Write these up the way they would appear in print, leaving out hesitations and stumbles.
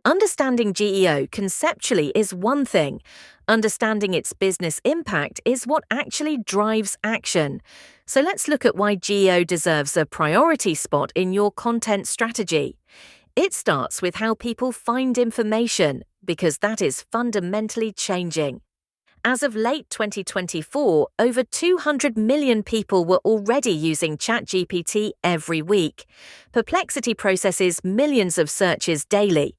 Understanding GEO conceptually is one thing. Understanding its business impact is what actually drives action. So let's look at why GEO deserves a priority spot in your content strategy. It starts with how people find information, because that is fundamentally changing. As of late 2024, over 200 million people were already using ChatGPT every week. Perplexity processes millions of searches daily.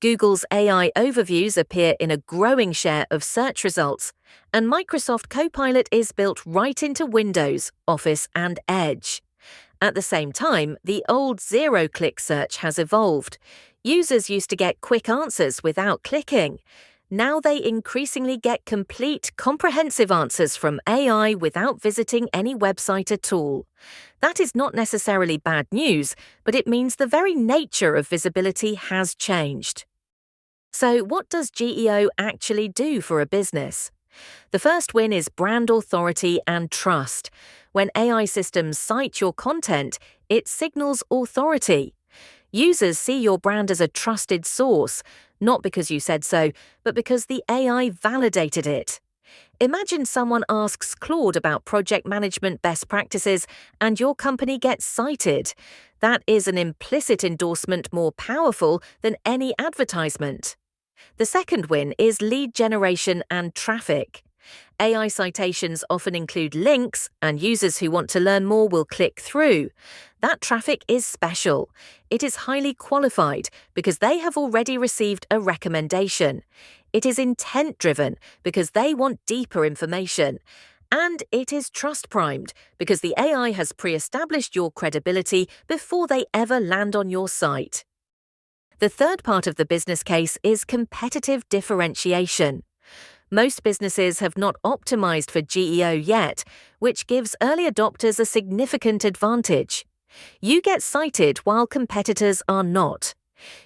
Google's AI overviews appear in a growing share of search results, and Microsoft Copilot is built right into Windows, Office, and Edge. At the same time, the old zero-click search has evolved. Users used to get quick answers without clicking. Now they increasingly get complete, comprehensive answers from AI without visiting any website at all. That is not necessarily bad news, but it means the very nature of visibility has changed. So, what does GEO actually do for a business? The first win is brand authority and trust. When AI systems cite your content, it signals authority. Users see your brand as a trusted source, not because you said so, but because the AI validated it. Imagine someone asks Claude about project management best practices and your company gets cited. That is an implicit endorsement more powerful than any advertisement. The second win is lead generation and traffic. AI citations often include links, and users who want to learn more will click through. That traffic is special. It is highly qualified because they have already received a recommendation. It is intent-driven because they want deeper information. And it is trust-primed because the AI has pre-established your credibility before they ever land on your site. The third part of the business case is competitive differentiation. Most businesses have not optimized for GEO yet, which gives early adopters a significant advantage. You get cited while competitors are not.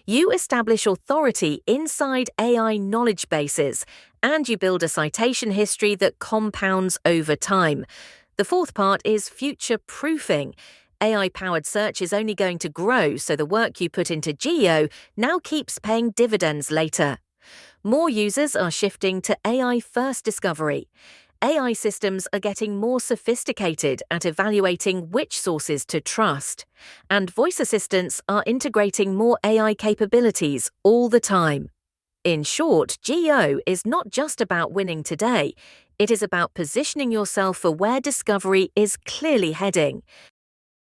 You establish authority inside AI knowledge bases, and you build a citation history that compounds over time. The fourth part is future-proofing. AI-powered search is only going to grow, so the work you put into GEO now keeps paying dividends later. More users are shifting to AI-first discovery. AI systems are getting more sophisticated at evaluating which sources to trust, and voice assistants are integrating more AI capabilities all the time. In short, GEO is not just about winning today, it is about positioning yourself for where discovery is clearly heading.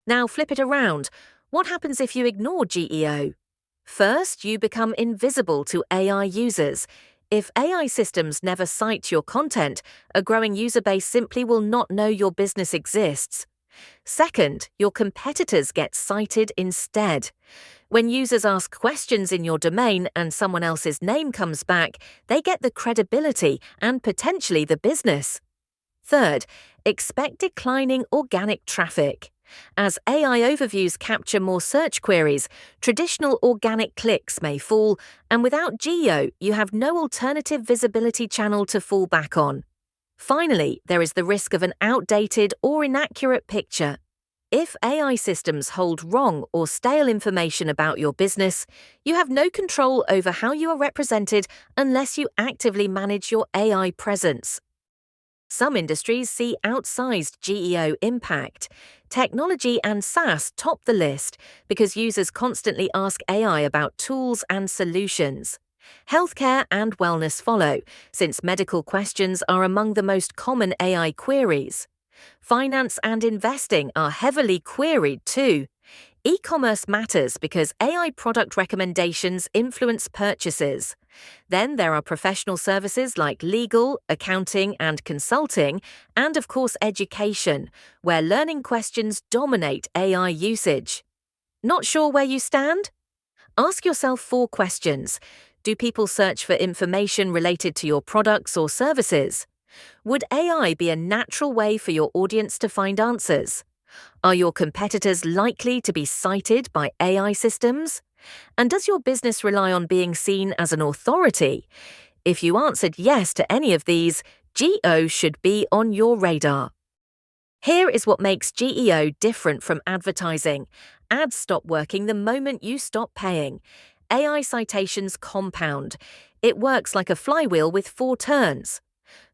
Now flip it around. What happens if you ignore GEO? First, you become invisible to AI users. If AI systems never cite your content, a growing user base simply will not know your business exists. Second, your competitors get cited instead. When users ask questions in your domain and someone else's name comes back, they get the credibility and potentially the business. Third, expect declining organic traffic. As AI overviews capture more search queries, traditional organic clicks may fall, and without GEO, you have no alternative visibility channel to fall back on. Finally, there is the risk of an outdated or inaccurate picture. If AI systems hold wrong or stale information about your business, you have no control over how you are represented unless you actively manage your AI presence. Some industries see outsized GEO impact. Technology and SaaS top the list because users constantly ask AI about tools and solutions. Healthcare and wellness follow, since medical questions are among the most common AI queries. Finance and investing are heavily queried too. E-commerce matters because AI product recommendations influence purchases. Then there are professional services like legal, accounting, and consulting, and of course education, where learning questions dominate AI usage. Not sure where you stand? Ask yourself 4 questions. Do people search for information related to your products or services? Would AI be a natural way for your audience to find answers? Are your competitors likely to be cited by AI systems? And does your business rely on being seen as an authority? If you answered yes to any of these, GEO should be on your radar. Here is what makes GEO different from advertising. Ads stop working the moment you stop paying. AI citations compound. It works like a flywheel with 4 turns.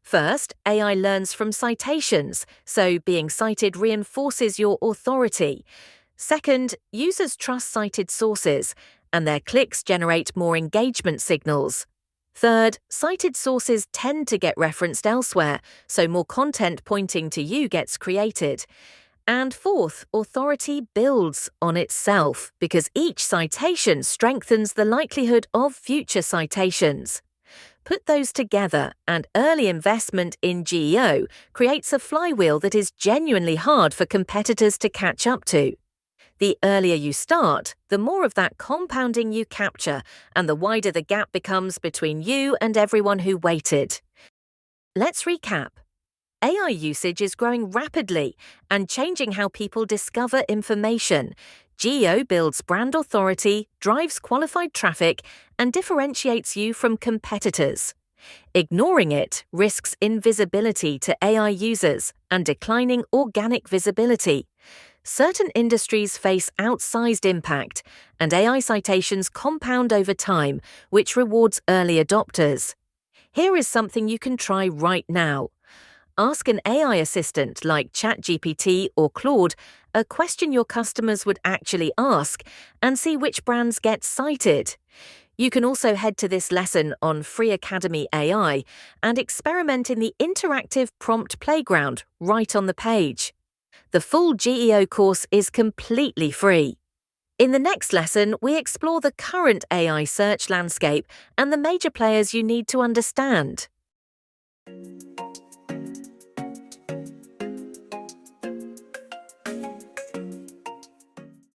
First, AI learns from citations, so being cited reinforces your authority. Second, users trust cited sources, and their clicks generate more engagement signals. Third, cited sources tend to get referenced elsewhere, so more content pointing to you gets created. And fourth, authority builds on itself because each citation strengthens the likelihood of future citations. Put those together, and early investment in GEO creates a flywheel that is genuinely hard for competitors to catch up to. The earlier you start, the more of that compounding you capture, and the wider the gap becomes between you and everyone who waited. Let's recap. AI usage is growing rapidly and changing how people discover information. GEO builds brand authority, drives qualified traffic, and differentiates you from competitors. Ignoring it risks invisibility to AI users and declining organic visibility. Certain industries face outsized impact, and AI citations compound over time, which rewards early adopters. Here is something you can try right now. Ask an AI assistant like ChatGPT or Claude a question your customers would actually ask and see which brands get cited. You can also head to this lesson on freeacademy.ai and experiment in the interactive prompt playground right on the page. The full GEO course is completely free. In the next lesson, we explore the current AI search landscape and the major players you need to understand.